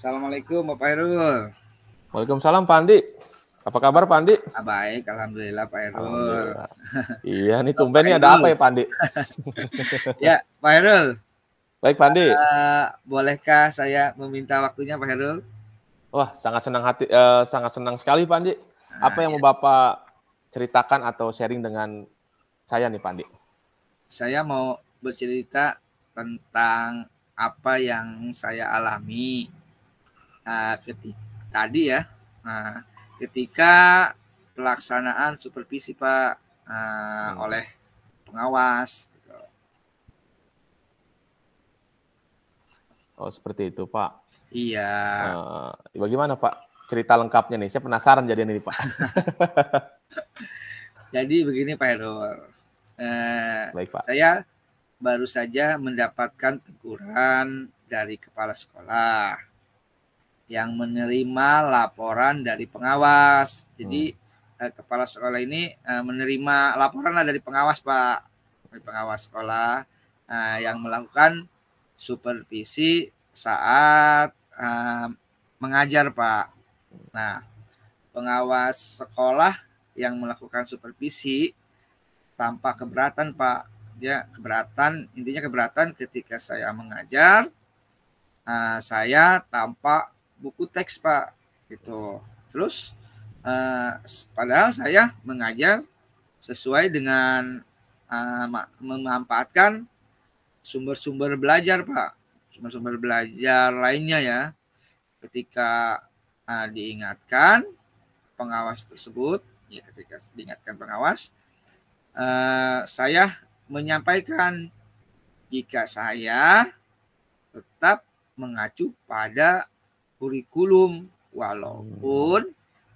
Assalamualaikum Bapak Hairul. Waalaikumsalam Pak Andi. Apa kabar Pak Andi? Baik, alhamdulillah Pak Hairul. Alhamdulillah. Iya nih tumben nih ada apa ya Pak Andi? Ya Pak Hairul. Baik Pak Andi. Bolehkah saya meminta waktunya Pak Hairul? Wah sangat senang sekali Pak Andi. Apa yang mau Bapak ceritakan atau sharing dengan saya nih Pak Andi? Saya mau bercerita tentang apa yang saya alami ketika pelaksanaan supervisi Pak oleh pengawas. Gitu. Oh seperti itu Pak. Iya. Bagaimana Pak cerita lengkapnya nih? Saya penasaran jadi nih Pak. Jadi begini Pak Hairul. Baik Pak. Saya baru saja mendapatkan teguran dari kepala sekolah yang menerima laporan dari pengawas. Jadi kepala sekolah ini menerima laporan dari pengawas Pak, dari pengawas sekolah yang melakukan supervisi saat mengajar Pak. Nah, pengawas sekolah yang melakukan supervisi tanpa keberatan Pak. Dia intinya keberatan ketika saya mengajar, saya tanpa buku teks Pak. Gitu. Terus padahal saya mengajar sesuai dengan memanfaatkan sumber-sumber belajar Pak. Sumber-sumber belajar lainnya ya. Ketika diingatkan pengawas tersebut, ya ketika diingatkan pengawas, saya menyampaikan jika saya tetap mengacu pada kurikulum walaupun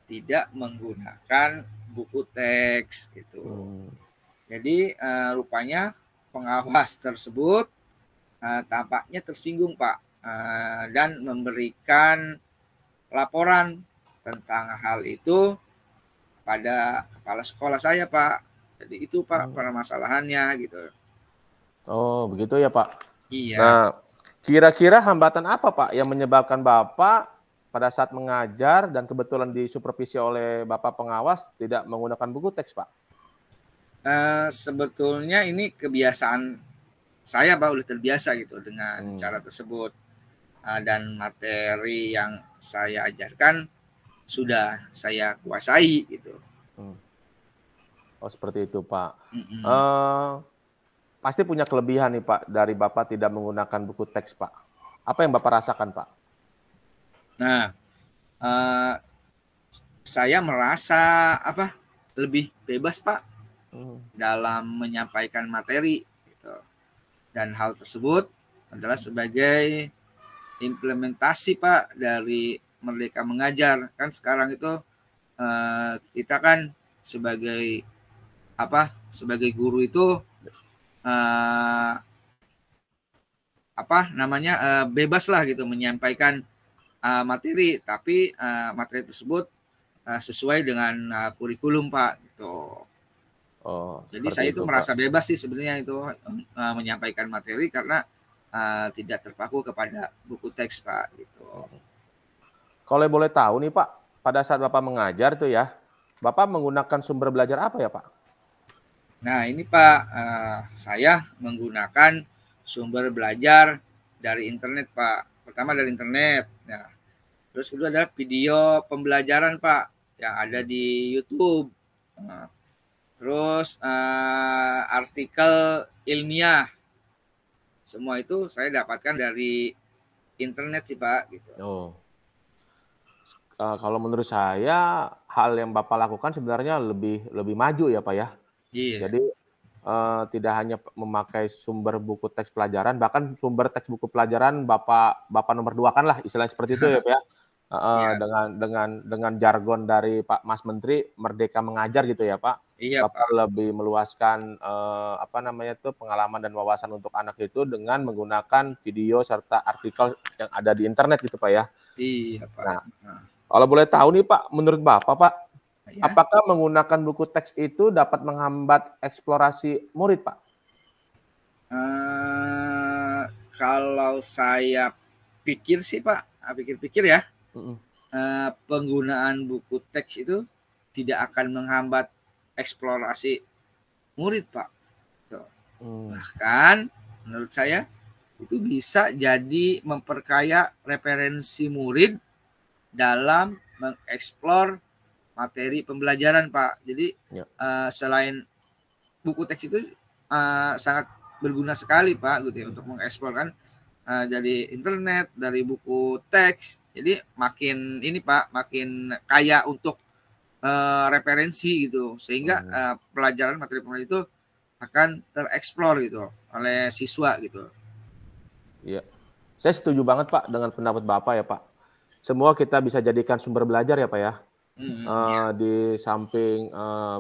tidak menggunakan buku teks gitu. Jadi rupanya pengawas tersebut tampaknya tersinggung Pak dan memberikan laporan tentang hal itu pada kepala sekolah saya Pak. Jadi itu Pak permasalahannya gitu. Oh begitu ya Pak. Iya. Nah kira-kira hambatan apa Pak yang menyebabkan Bapak pada saat mengajar dan kebetulan disupervisi oleh Bapak pengawas tidak menggunakan buku teks Pak? Sebetulnya ini kebiasaan saya Pak, udah terbiasa gitu dengan cara tersebut. Dan materi yang saya ajarkan sudah saya kuasai gitu. Oh seperti itu Pak. Pasti punya kelebihan nih Pak dari Bapak tidak menggunakan buku teks Pak. Apa yang Bapak rasakan Pak? Nah, saya merasa lebih bebas Pak dalam menyampaikan materi gitu. Dan hal tersebut adalah sebagai implementasi Pak dari Merdeka Mengajar. Kan sekarang itu kita kan sebagai guru itu bebas lah gitu menyampaikan materi, tapi materi tersebut sesuai dengan kurikulum Pak gitu. Jadi saya itu merasa Pak bebas sih sebenarnya itu menyampaikan materi karena tidak terpaku kepada buku teks Pak gitu. Kalau boleh tahu nih Pak, pada saat Bapak mengajar tuh ya, Bapak menggunakan sumber belajar apa ya Pak? Nah ini Pak, saya menggunakan sumber belajar dari internet Pak. Pertama dari internet, nah, terus kedua adalah video pembelajaran Pak yang ada di YouTube. Nah, terus artikel ilmiah, semua itu saya dapatkan dari internet sih Pak gitu. Kalau menurut saya hal yang Bapak lakukan sebenarnya lebih maju ya Pak ya. Iya. Jadi tidak hanya memakai sumber buku teks pelajaran, bahkan sumber teks buku pelajaran Bapak nomor 2 kan lah istilahnya seperti itu ya Pak ya. Dengan jargon dari Pak Mas Menteri Merdeka Mengajar gitu ya Pak. Iya, Bapak lebih meluaskan pengalaman dan wawasan untuk anak itu dengan menggunakan video serta artikel yang ada di internet gitu Pak ya. Iya Pak. Nah, kalau boleh tahu nih Pak, menurut Bapak Pak, apakah menggunakan buku teks itu dapat menghambat eksplorasi murid Pak? Kalau saya pikir sih Pak, pikir-pikir ya, penggunaan buku teks itu tidak akan menghambat eksplorasi murid, Pak. Bahkan menurut saya itu bisa jadi memperkaya referensi murid dalam mengeksplor materi pembelajaran, Pak. Jadi selain buku teks itu sangat berguna sekali, Pak, gitu ya, untuk mengeksplor kan dari internet, dari buku teks. Jadi makin ini, Pak, makin kaya untuk referensi gitu, sehingga pelajaran materi pembelajaran itu akan tereksplor gitu oleh siswa gitu. Iya, saya setuju banget Pak dengan pendapat Bapak ya Pak. Semua kita bisa jadikan sumber belajar ya Pak ya. Di samping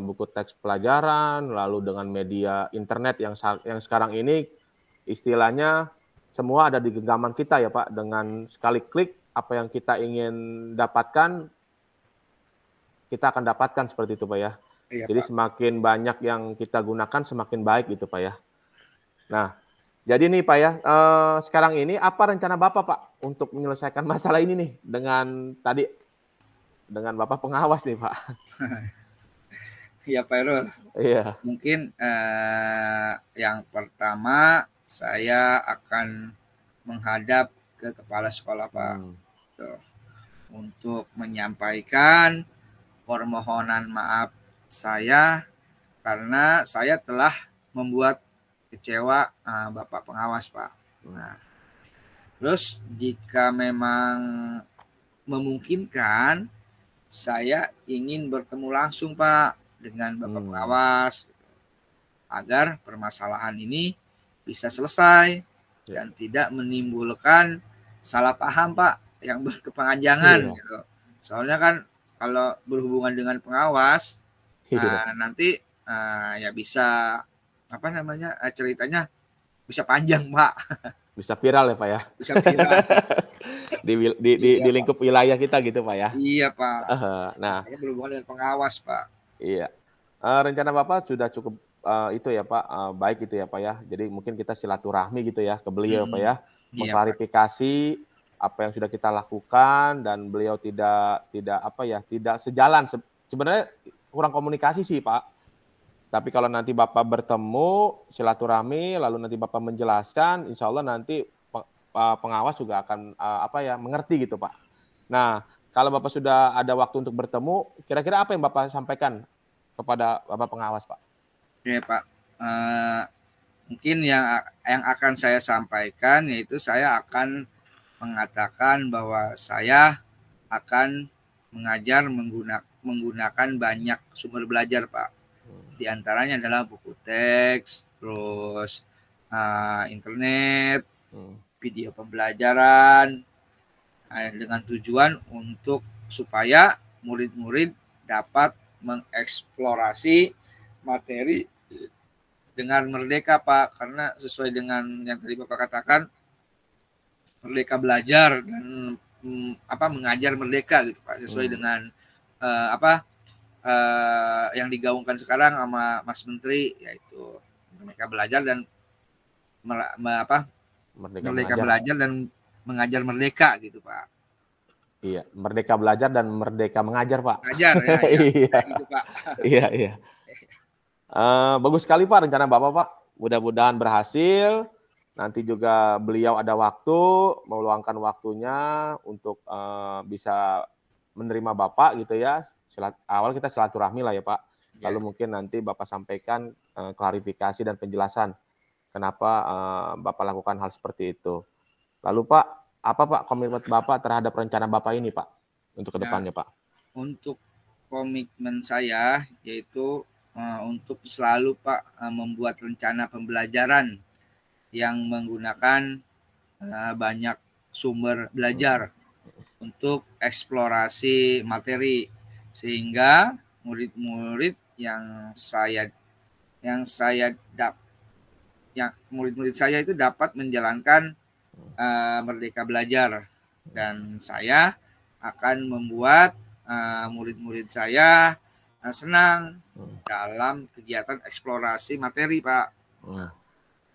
buku teks pelajaran, lalu dengan media internet yang sekarang ini istilahnya semua ada di genggaman kita ya Pak. Dengan sekali klik apa yang kita ingin dapatkan, kita akan dapatkan seperti itu Pak ya. Iya, jadi Pak, semakin banyak yang kita gunakan semakin baik gitu Pak ya. Nah, jadi nih Pak ya, sekarang ini apa rencana Bapak Pak untuk menyelesaikan masalah ini nih dengan Bapak pengawas nih Pak? Iya Pak Irul. Iya. Mungkin yang pertama saya akan menghadap ke kepala sekolah Pak, untuk menyampaikan permohonan maaf saya karena saya telah membuat kecewa Bapak pengawas Pak. Nah, terus jika memang memungkinkan, saya ingin bertemu langsung Pak dengan Bapak pengawas agar permasalahan ini bisa selesai dan tidak menimbulkan salah paham Pak yang berkepanjangan gitu. Soalnya kan kalau berhubungan dengan pengawas nanti ya bisa apa namanya ceritanya bisa panjang Pak. Bisa viral ya Pak ya. Bisa viral. di lingkup wilayah kita gitu Pak ya. Iya Pak. Nah, ini berhubungan dengan pengawas Pak. Iya. Rencana Bapak sudah cukup itu ya Pak, baik gitu ya Pak ya. Jadi mungkin kita silaturahmi gitu ya ke beliau Pak ya, mengklarifikasi apa yang sudah kita lakukan dan beliau tidak sejalan. Sebenarnya kurang komunikasi sih Pak. Tapi kalau nanti Bapak bertemu silaturahmi, lalu nanti Bapak menjelaskan, insya Allah nanti pengawas juga akan mengerti gitu Pak. Nah, kalau Bapak sudah ada waktu untuk bertemu, kira-kira apa yang Bapak sampaikan kepada Bapak pengawas Pak? Oke Pak, mungkin yang akan saya sampaikan yaitu saya akan mengatakan bahwa saya akan mengajar menggunakan banyak sumber belajar Pak. Di antaranya adalah buku teks, terus internet, video pembelajaran, dengan tujuan untuk supaya murid-murid dapat mengeksplorasi materi dengan merdeka Pak, karena sesuai dengan yang tadi Bapak katakan, merdeka belajar dan mengajar merdeka gitu Pak, sesuai dengan yang digaungkan sekarang sama Mas Menteri, yaitu merdeka belajar dan merdeka belajar dan mengajar merdeka gitu Pak. Iya, merdeka belajar dan merdeka mengajar Pak. Mengajar ya, iya. Gitu Pak. Iya. Bagus sekali Pak rencana Bapak Pak. Mudah-mudahan berhasil. Nanti juga beliau ada waktu, meluangkan waktunya untuk bisa menerima Bapak gitu ya. Awal kita silaturahmi lah ya Pak. Lalu mungkin nanti Bapak sampaikan klarifikasi dan penjelasan kenapa Bapak lakukan hal seperti itu. Lalu Pak, apa Pak komitmen Bapak terhadap rencana Bapak ini Pak untuk kedepannya Pak? Untuk komitmen saya yaitu untuk selalu Pak membuat rencana pembelajaran yang menggunakan banyak sumber belajar untuk eksplorasi materi, sehingga murid-murid murid-murid saya itu dapat menjalankan merdeka belajar, dan saya akan membuat murid-murid saya senang dalam kegiatan eksplorasi materi Pak,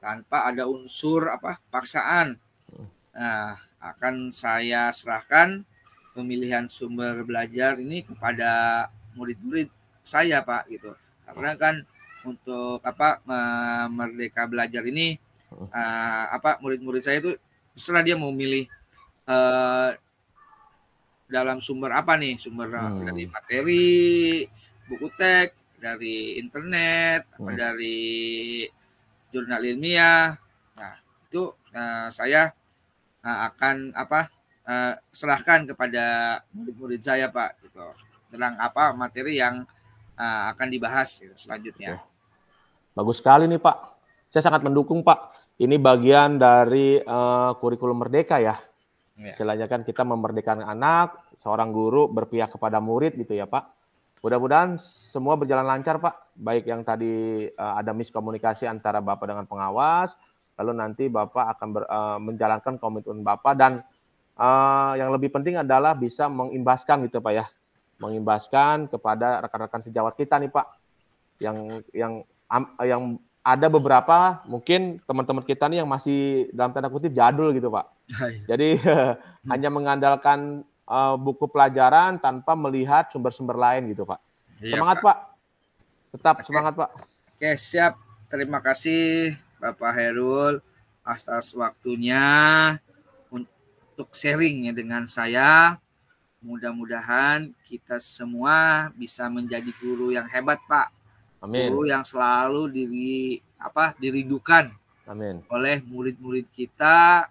tanpa ada unsur paksaan. Nah, akan saya serahkan pemilihan sumber belajar ini kepada murid-murid saya, Pak, gitu. Karena kan untuk Merdeka Belajar ini murid-murid saya itu terserah dia mau milih dalam sumber apa nih, sumber dari materi, buku teks, dari internet, dari jurnal ilmiah. Nah, itu saya akan serahkan kepada murid-murid saya, Pak, gitu. Tentang materi yang akan dibahas gitu, selanjutnya. Bagus sekali nih, Pak. Saya sangat mendukung, Pak. Ini bagian dari kurikulum merdeka ya. Istilahnya kan kita memerdekakan anak, seorang guru berpihak kepada murid gitu ya, Pak. Mudah-mudahan semua berjalan lancar, Pak. Baik yang tadi ada miskomunikasi antara Bapak dengan pengawas, lalu nanti Bapak akan menjalankan komitmen Bapak, dan yang lebih penting adalah bisa mengimbaskan gitu, Pak ya. Mengimbaskan kepada rekan-rekan sejawat kita nih, Pak. Yang ada beberapa mungkin teman-teman kita nih yang masih dalam tanda kutip jadul gitu, Pak. Jadi hanya mengandalkan buku pelajaran tanpa melihat sumber-sumber lain gitu, Pak. Iya, semangat, Pak. Tetap semangat, Pak. Oke, siap. Terima kasih Bapak Hairul atas waktunya untuk sharing ya dengan saya. Mudah-mudahan kita semua bisa menjadi guru yang hebat, Pak. Amin. Guru yang selalu dirindukan. Amin. Oleh murid-murid kita,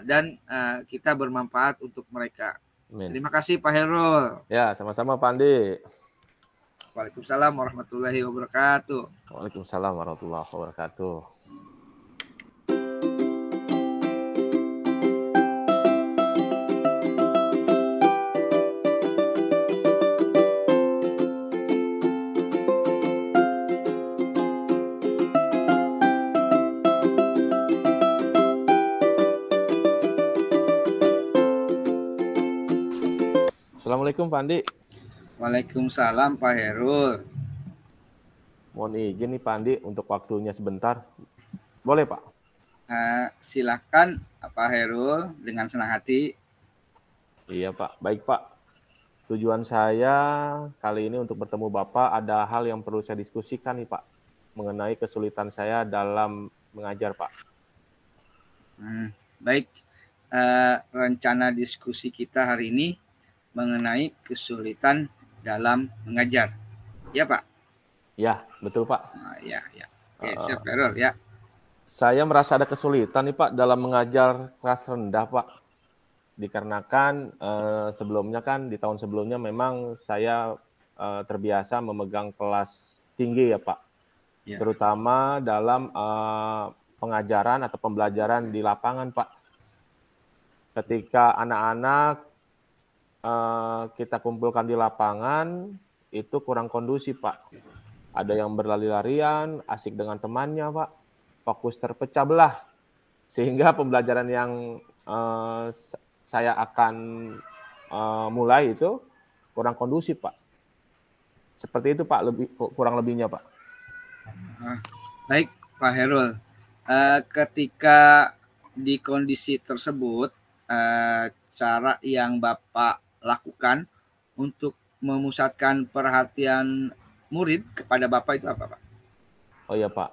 dan kita bermanfaat untuk mereka. Amin. Terima kasih Pak Hairul. Ya, sama-sama Pak Andi. Waalaikumsalam warahmatullahi wabarakatuh. Waalaikumsalam warahmatullahi wabarakatuh. Assalamualaikum Pak Andi. Waalaikumsalam Pak Hairul. Mohon izin nih Pak Andi untuk waktunya sebentar. Boleh Pak? Silakan Pak Hairul dengan senang hati. Iya Pak, baik Pak. Tujuan saya kali ini untuk bertemu Bapak ada hal yang perlu saya diskusikan nih Pak. Mengenai kesulitan saya dalam mengajar Pak. Baik, rencana diskusi kita hari ini mengenai kesulitan dalam mengajar. Ya, Pak? Ya, betul, Pak. Ya. Oke, siap, Hairul, ya. Saya merasa ada kesulitan nih, Pak, dalam mengajar kelas rendah, Pak. Dikarenakan sebelumnya kan, di tahun sebelumnya memang saya terbiasa memegang kelas tinggi ya, Pak. Ya. Terutama dalam pengajaran atau pembelajaran di lapangan, Pak. Ketika anak-anak kita kumpulkan di lapangan, itu kurang kondusif, Pak. Ada yang berlari-larian, asik dengan temannya, Pak. Fokus terpecah belah. Sehingga pembelajaran yang saya akan mulai itu kurang kondusif, Pak. Seperti itu, Pak, kurang lebihnya, Pak. Baik, Pak Hairul. Ketika di kondisi tersebut, cara yang Bapak lakukan untuk memusatkan perhatian murid kepada Bapak itu apa, Pak? Oh ya, Pak.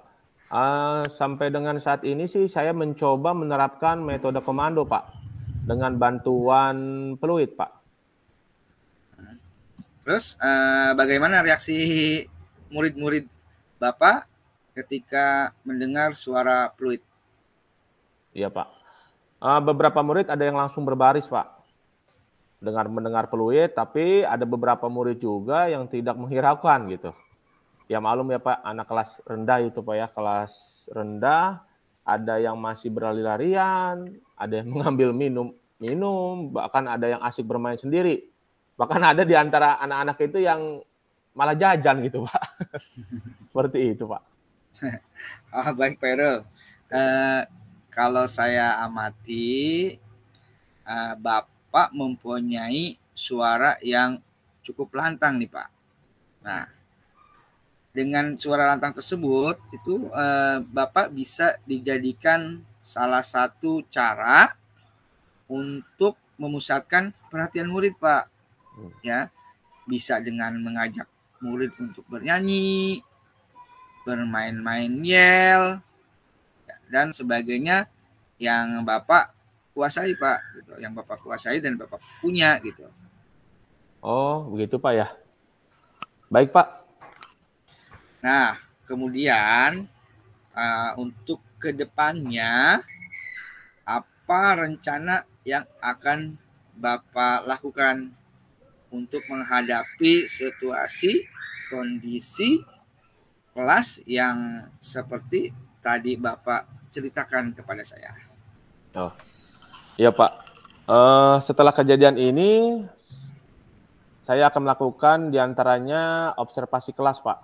Sampai dengan saat ini sih saya mencoba menerapkan metode komando, Pak. Dengan bantuan peluit, Pak. Terus bagaimana reaksi murid-murid Bapak ketika mendengar suara peluit? Iya, Pak. Beberapa murid ada yang langsung berbaris, Pak. Mendengar peluit, tapi ada beberapa murid juga yang tidak menghiraukan gitu. Ya malum ya Pak, anak kelas rendah itu Pak ya, kelas rendah, ada yang masih berlari-larian, ada yang mengambil minum, bahkan ada yang asik bermain sendiri. Bahkan ada di antara anak-anak itu yang malah jajan gitu Pak. Seperti itu Pak. Baik Pak Hairul. Kalau saya amati, Bapak mempunyai suara yang cukup lantang nih Pak. Nah, dengan suara lantang tersebut itu Bapak bisa dijadikan salah satu cara untuk memusatkan perhatian murid, Pak. Ya, bisa dengan mengajak murid untuk bernyanyi, bermain-main yel, dan sebagainya yang Bapak kuasai, Pak, gitu. Yang Bapak kuasai dan Bapak punya, gitu. Oh, begitu, Pak, ya. Baik, Pak. Nah, kemudian untuk kedepannya, apa rencana yang akan Bapak lakukan untuk menghadapi situasi, kondisi kelas yang seperti tadi Bapak ceritakan kepada saya? Oh, iya, Pak. Setelah kejadian ini, saya akan melakukan diantaranya observasi kelas, Pak,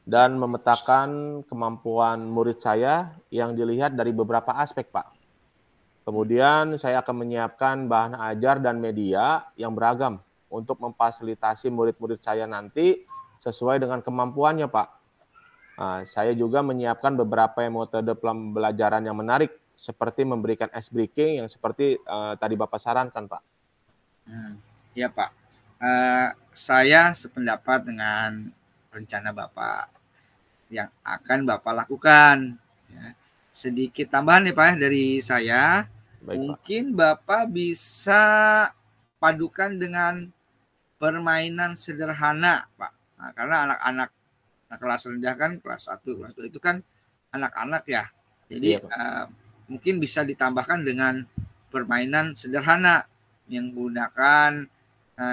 dan memetakan kemampuan murid saya yang dilihat dari beberapa aspek, Pak. Kemudian saya akan menyiapkan bahan ajar dan media yang beragam untuk memfasilitasi murid-murid saya nanti sesuai dengan kemampuannya, Pak. Nah, saya juga menyiapkan beberapa metode pembelajaran yang menarik, seperti memberikan ice breaking yang seperti tadi Bapak sarankan, Pak. Ya, Pak. Saya sependapat dengan rencana Bapak yang akan Bapak lakukan. Ya. Sedikit tambahan nih, Pak, dari saya. Baik, mungkin Bapak bisa padukan dengan permainan sederhana, Pak. Nah, karena anak-anak kelas rendah kan, kelas 1, kelas 2 itu kan anak-anak ya. Jadi mungkin bisa ditambahkan dengan permainan sederhana yang menggunakan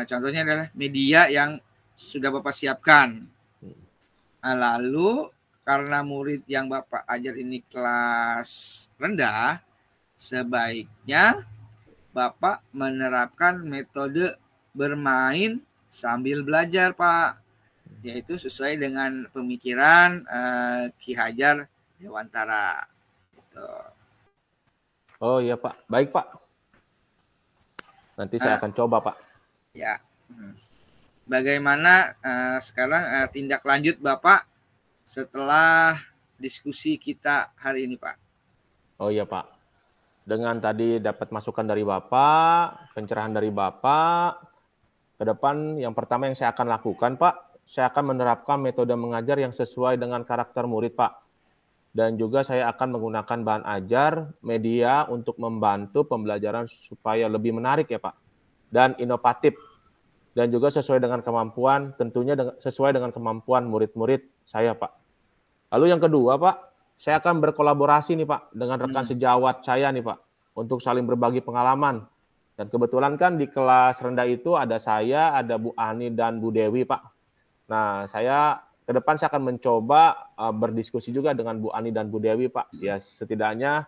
contohnya adalah media yang sudah Bapak siapkan. Lalu karena murid yang Bapak ajar ini kelas rendah, sebaiknya Bapak menerapkan metode bermain sambil belajar, Pak. Yaitu sesuai dengan pemikiran Ki Hajar Dewantara. Gitu. Oh iya, Pak. Baik, Pak. Nanti saya akan coba, Pak. Ya. Bagaimana sekarang tindak lanjut Bapak setelah diskusi kita hari ini, Pak? Oh iya, Pak. Dengan tadi dapat masukan dari Bapak, pencerahan dari Bapak, ke depan yang pertama yang saya akan lakukan, Pak, saya akan menerapkan metode mengajar yang sesuai dengan karakter murid, Pak. Dan juga saya akan menggunakan bahan ajar, media untuk membantu pembelajaran supaya lebih menarik ya, Pak. Dan inovatif. Dan juga sesuai dengan kemampuan, tentunya sesuai dengan kemampuan murid-murid saya, Pak. Lalu yang kedua, Pak, saya akan berkolaborasi nih, Pak, dengan rekan sejawat saya nih, Pak, untuk saling berbagi pengalaman. Dan kebetulan kan di kelas rendah itu ada saya, ada Bu Ani dan Bu Dewi, Pak. Nah, saya ke depan saya akan mencoba berdiskusi juga dengan Bu Ani dan Bu Dewi, Pak. Ya, setidaknya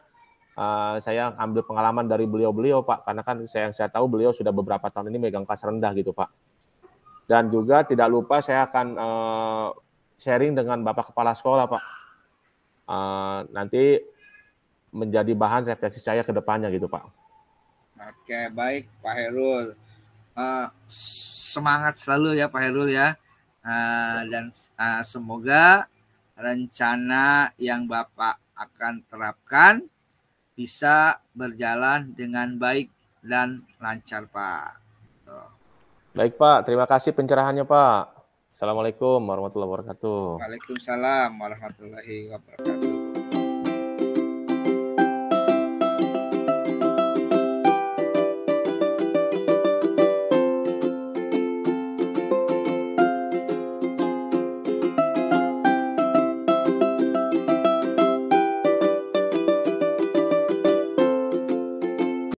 saya ambil pengalaman dari beliau-beliau, Pak. Karena kan saya tahu beliau sudah beberapa tahun ini megang kelas rendah gitu, Pak. Dan juga tidak lupa saya akan sharing dengan Bapak Kepala Sekolah, Pak. Nanti menjadi bahan refleksi saya ke depannya gitu, Pak. Oke, baik Pak Herul. Semangat selalu ya Pak Herul ya. Dan semoga rencana yang Bapak akan terapkan bisa berjalan dengan baik dan lancar, Pak. Baik, Pak. Terima kasih pencerahannya, Pak. Assalamualaikum warahmatullahi wabarakatuh. Waalaikumsalam warahmatullahi wabarakatuh.